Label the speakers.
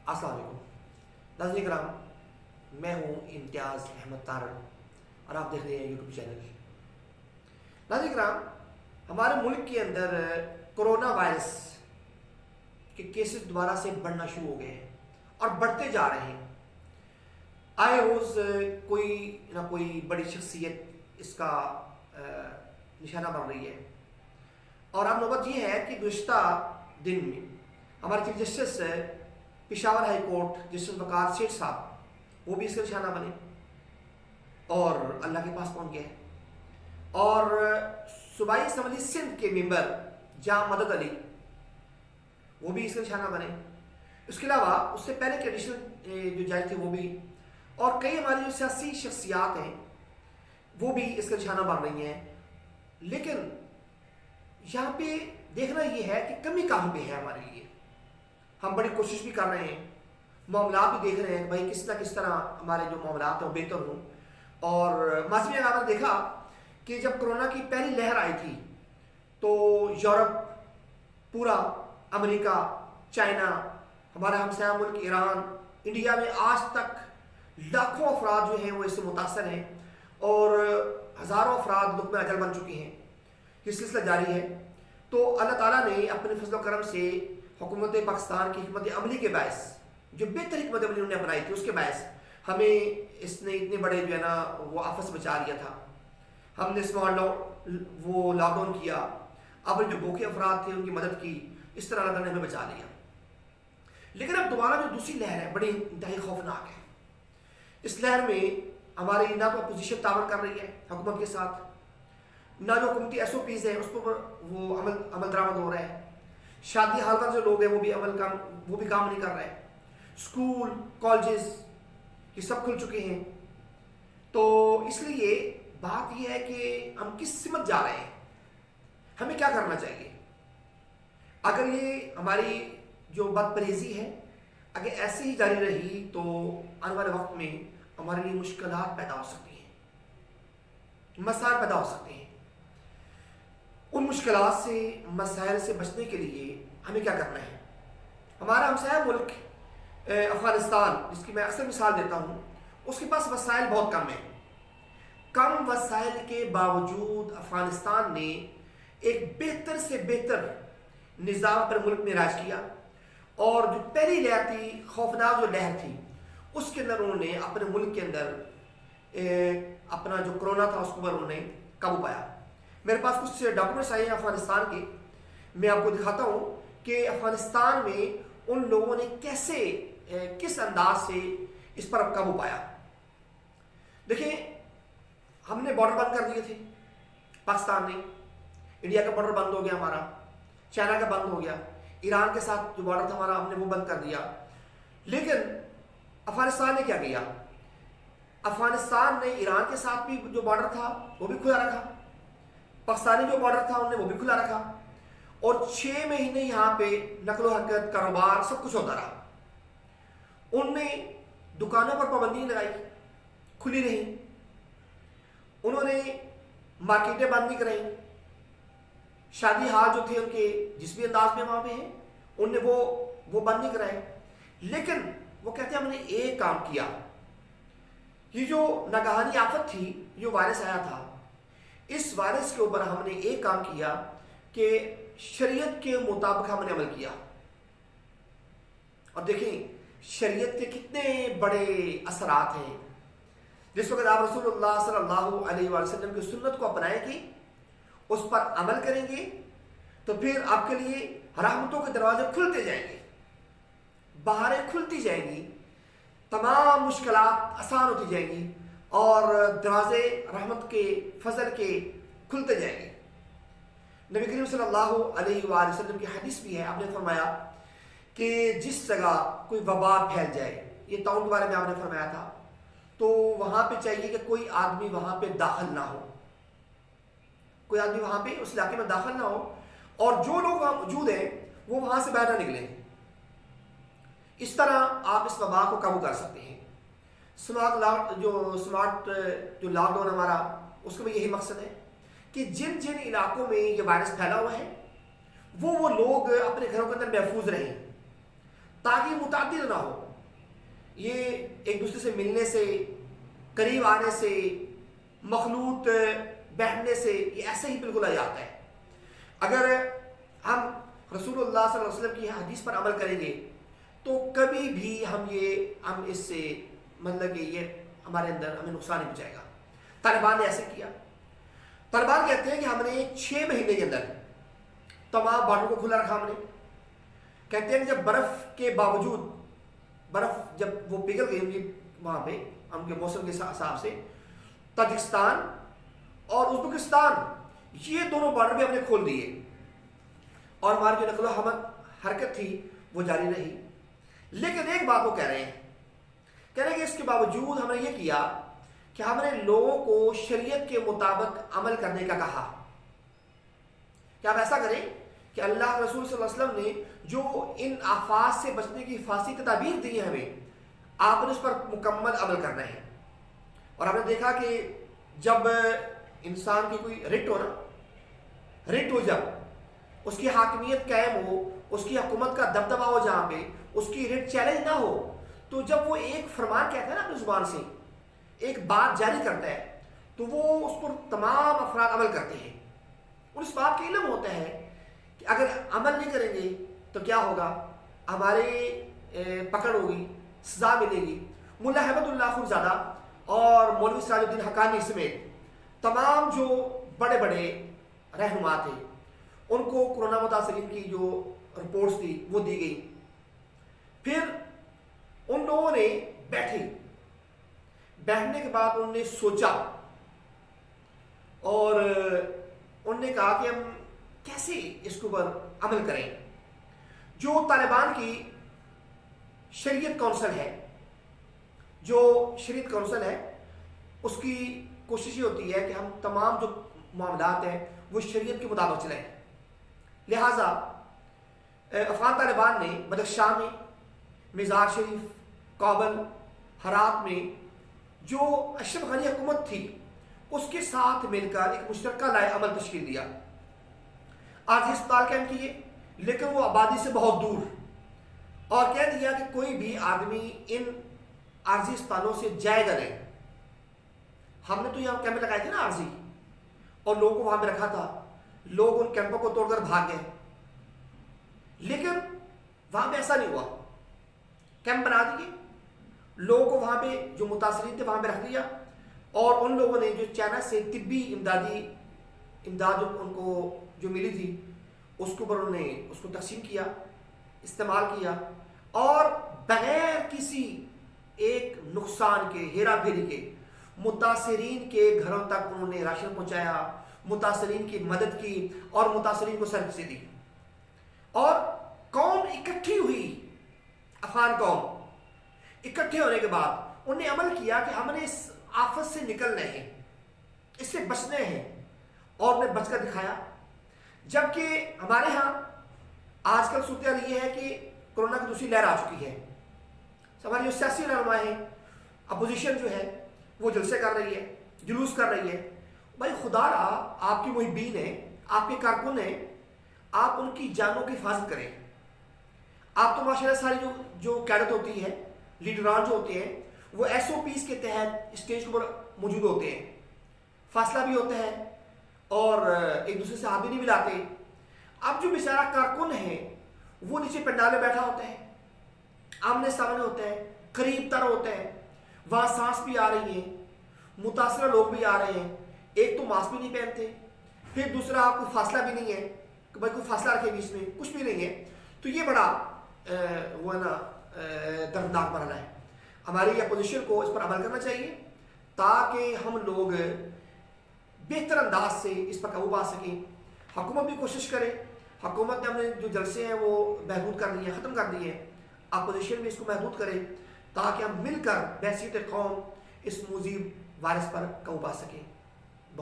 Speaker 1: अस्सलाम वालेकुम नाज़रीन किराम, मैं हूँ इम्तियाज़ अहमद तारण और आप देख रहे हैं यूट्यूब चैनल। नाज़रीन किराम, हमारे मुल्क के अंदर कोरोना वायरस के केसेस दोबारा से बढ़ना शुरू हो गए हैं और बढ़ते जा रहे हैं। आए रोज़ कोई ना कोई बड़ी शख्सियत इसका निशाना बन रही है और अब नौबत ये है कि गुज़िश्ता दिन में हमारे chief justice Peshawar high court justice Waqar Seth साहब वो भी इसका निशाना बने और अल्लाह के पास पहुंच गए। और सूबाई असम्बली सिंध के मेंबर जहाँ मदद अली वो भी इसका निशाना बने। उसके अलावा उससे पहले के एडिशनल जो जज थे वो भी, और कई हमारी जो सियासी शख्सियात हैं वो भी इसका निशाना बन रही हैं। लेकिन यहाँ पे देखना ये है कि कमी कहाँ पे है हमारे लिए। हम बड़ी कोशिश भी कर रहे हैं, मामला भी देख रहे हैं भाई किस ना किस तरह हमारे जो मामला हैं वो बेहतर हों। और माजी में आपने देखा कि जब कोरोना की पहली लहर आई थी तो यूरोप पूरा, अमेरिका, चाइना, हमारा हमसाया मुल्क ईरान, इंडिया में आज तक लाखों अफराद जो हैं वो इससे मुतासर हैं और हज़ारों अफराद दुख में अजल बन चुके हैं। ये सिलसिला जारी है। तो अल्लाह ताला ने अपने फजल करम से हुकूमत पाकिस्तान की हिकमत अमली के बायस, जो बेहतर हिकमत अमली उन्होंने अपनाई थी, उसके बायस हमें इसने इतने बड़े जो है ना वो आफत से बचा लिया था। हमने स्मॉल वो लॉकडाउन किया, अब जो भूखे अफराद थे उनकी मदद की, इस तरह अल्लाह ने हमें बचा लिया। लेकिन अब दोबारा जो दूसरी लहर है बड़ी इंतहाई खौफनाक है। इस लहर में हमारी ना तो अपोजिशन तावन कर रही है हुकूमत के साथ, ना जो हुकूमती SOPs हैं उस पर वो अमल दरामद हो रहा है। शादी हाल का जो लोग हैं वो भी काम नहीं कर रहे हैं। स्कूल कॉलेजेस ये सब खुल चुके हैं। तो इसलिए बात यह है कि हम किस सिमत जा रहे हैं, हमें क्या करना चाहिए। अगर ये हमारी जो बदपरहेज़ी है अगर ऐसे ही जारी रही तो आने वाले वक्त में हमारे लिए मुश्किलात पैदा हो सकती हैं, मसाइल पैदा हो सकते हैं। उन मुश्किलात से, मसाइल से बचने के लिए हमें क्या करना है। हमारा हमसाया मुल्क अफ़गानिस्तान, जिसकी मैं अक्सर मिसाल देता हूँ, उसके पास वसाइल बहुत कम है। कम वसाइल के बावजूद अफ़गानिस्तान ने एक बेहतर से बेहतर निज़ाम अपने मुल्क में राज किया और जो पहली लहर थी, खौफनाक जो लहर थी, उसके अंदर उन्होंने अपने मुल्क के अंदर अपना जो कोरोना था उसके ऊपर उन्होंने काबू पाया। मेरे पास कुछ डॉक्यूमेंट्स आए हैं अफ़गानिस्तान के, मैं आपको दिखाता हूँ कि अफ़गानिस्तान में उन लोगों ने कैसे किस अंदाज से इस पर काबू पाया। देखिए, हमने बॉर्डर बंद कर दिए थे, पाकिस्तान ने, इंडिया का बॉर्डर बंद हो गया हमारा, चाइना का बंद हो गया, ईरान के साथ जो बॉर्डर था हमारा हमने वो बंद कर दिया। लेकिन अफ़गानिस्तान ने क्या किया, अफ़गानिस्तान ने ईरान के साथ भी जो बॉर्डर था वो भी खुला रखा, पाकिस्तानी जो बॉर्डर था उन्होंने वो भी खुला रखा और 6 महीने यहाँ पे नकलो हरकत, कारोबार सब कुछ होता रहा। उनने दुकानों पर पाबंदी लगाई, खुली रही। उन्होंने मार्केटें बंद नहीं कराई। शादी हाल जो थे उनके जिस भी अंदाज में वहाँ पे हैं उनने वो बंद नहीं कराए। लेकिन वो कहते हैं हमने एक काम किया, ये जो नागहानी आफत थी, जो वायरस आया था, इस वायरस के ऊपर हमने एक काम किया कि शरीयत के मुताबिक हमने अमल किया। और देखें शरीयत के कितने बड़े असरात हैं। जिस वक्त आप रसूलुल्लाह सल्लल्लाहु अलैहि वसल्लम की सुन्नत को अपनाएंगे, उस पर अमल करेंगे, तो फिर आपके लिए रहमतों के दरवाजे खुलते जाएंगे, बाहरें खुलती जाएंगी, तमाम मुश्किलात आसान होती जाएंगी और दरवाजे रहमत के, फजल के खुलते जाएंगे। नबी करीम सल्लल्लाहु अलैहि वसल्लम की हदीस भी है, आपने फरमाया कि जिस जगह कोई वबा फैल जाए, ये ताउन के बारे में आपने फरमाया था, तो वहाँ पे चाहिए कि कोई आदमी वहाँ पे दाखिल ना हो, कोई आदमी वहाँ पे उस इलाके में दाखिल ना हो और जो लोग वहाँ मौजूद हैं वो वहाँ से बाहर ना निकलें। इस तरह आप इस वबा को काबू कर सकते हैं। स्मार्ट जो लॉकडाउन हमारा, उसका भी यही मकसद है कि जिन जिन इलाकों में ये वायरस फैला हुआ है वो लोग अपने घरों के अंदर महफूज रहें ताकि मुतादिद ना हो। ये एक दूसरे से मिलने से, करीब आने से, मखलूत बैठने से, ये ऐसे ही बिल्कुल आ जाता है। अगर हम रसूलुल्लाह सल्लल्लाहु अलैहि वसल्लम की हदीस पर अमल करेंगे तो कभी भी हम इससे मतलब कि ये हमारे अंदर हमें नुकसान नहीं पहुंचाएगा। तालिबान ने ऐसे किया। तालिबान कहते हैं कि हमने 6 महीने के अंदर तमाम बॉर्डर को खुला रखा। हमने कहते हैं कि जब बर्फ के बावजूद, बर्फ जब वो पिघल गई उनकी वहां पे उनके मौसम के हिसाब से, ताजिकिस्तान और उज़्बेकिस्तान ये दोनों बॉर्डर भी हमने खोल दिए और हमारी जो नकलो हरकत थी वो जारी रही। लेकिन एक बात वो कह रहे हैं कि इसके बावजूद हमने ये किया कि हमने लोगों को शरीयत के मुताबिक अमल करने का कहा कि आप ऐसा करें कि अल्लाह रसूल सल्लल्लाहु अलैहि वसल्लम ने जो इन आफात से बचने की हिफाजती तदाबीर दी है हमें, आपने उस पर मुकम्मल अमल करना है। और हमने देखा कि जब इंसान की कोई रिट हो, जब उसकी हाकिमियत कायम हो, उसकी हुकूमत का दबदबा हो, जहाँ पे उसकी रिट चैलेंज ना हो, तो जब वो एक फरमान कहता है ना अपनी जुबान से, एक बात जारी करता है, तो वो उस पर तमाम अफराद अमल करते हैं। और इस बात का इल्म होता है कि अगर अमल नहीं करेंगे तो क्या होगा, हमारे पकड़ होगी, सजा मिलेगी। मुल्ला अहमदुल्लाह खुरजादा और मौलवी सिराजुद्दीन हक्कानी समेत तमाम जो बड़े बड़े रहनुमा थे, उनको कोरोना मुतासरीन की जो रिपोर्ट्स थी वो दी गई। फिर उन लोगों ने बैठने के बाद उन्होंने सोचा और उन्होंने कहा कि हम कैसे इसके ऊपर अमल करें। जो तालिबान की शरीयत काउंसिल है, उसकी कोशिश ये होती है कि हम तमाम जो मामलात हैं वो शरीयत के मुताबिक चलें। लिहाजा अफगान तालिबान ने बदख्शां में, मज़ार शरीफ, काबल, हरात में जो अशरफ गनी हुकूमत थी उसके साथ मिलकर एक मुश्तरका लाए अमल तश्कील दिया। आर्जी अस्पताल कैंप किए, लेकिन वो आबादी से बहुत दूर, और कह दिया कि कोई भी आदमी इन आर्जी अस्पतालों से जाएगा नहीं। हमने तो यहाँ कैंप लगाए थे ना आर्जी, और लोगों को वहां पे रखा था। लोग उन कैंपों को तोड़कर भाग गए, लेकिन वहां पे ऐसा नहीं हुआ। कैंप बना दिए, लोगों को वहां पे जो मुतासरीन थे वहां पे रख दिया, और उन लोगों ने जो चाइना से तिब्बी इमदाद उनको जो मिली थी उसके ऊपर उन्होंने उसको तकसीम किया, इस्तेमाल किया, और बगैर किसी एक नुकसान के, हेरा फेरी के, मुतासरीन के घरों तक उन्होंने राशन पहुंचाया, मुतासरीन की मदद की और मुतासरीन को सर्विसें दी। और कौम इकट्ठी हुई, अफगान कौम इकट्ठे होने के बाद उन्हें अमल किया कि हमने इस आफत से निकलना है, इससे बचने हैं, और उन्हें बचकर दिखाया। जबकि हमारे यहाँ आजकल सूरत ये है कि कोरोना की दूसरी लहर आ चुकी है। हमारी जो सियासी रहनुमा है, अपोजिशन जो है, वो जलसे कर रही है, जुलूस कर रही है। भाई खुदारा आपके मुहिब्बीन है, आपके कारकुन है, आप उनकी जानों की हिफाजत करें। आप तो माशाल्लाह सारी जो कैडत होती है, लीडरान जो होते हैं, वो SOPs के तहत स्टेज पर मौजूद होते हैं, फासला भी होता है और एक दूसरे से हाथ भी नहीं मिलाते। अब जो बेचारा कारकुन है वो नीचे पंडाल में बैठा होता है, आमने सामने होता है, करीब तर होता है, वहाँ सांस भी आ रही है, मुतासरा लोग भी आ रहे हैं। एक तो मास्क भी नहीं पहनते, फिर दूसरा कोई फासला भी नहीं है कि भाई कोई फासला रखे बीच में, कुछ भी नहीं है। तो ये बड़ा वो है ना दर्दनाक मरहला है। हमारी अपोजिशन को इस पर अमल करना चाहिए ताकि हम लोग बेहतर अंदाज से इस पर काबू पा सकें। हुकूमत भी कोशिश करे, हुकूमत ने हमने जो जलसे हैं वो महदूद कर दिए हैं, ख़त्म कर दिए हैं। अपोजिशन भी इसको महदूद करे ताकि हम मिलकर बहसीत कौम इस मुजीब वायरस पर काबू पा सकें।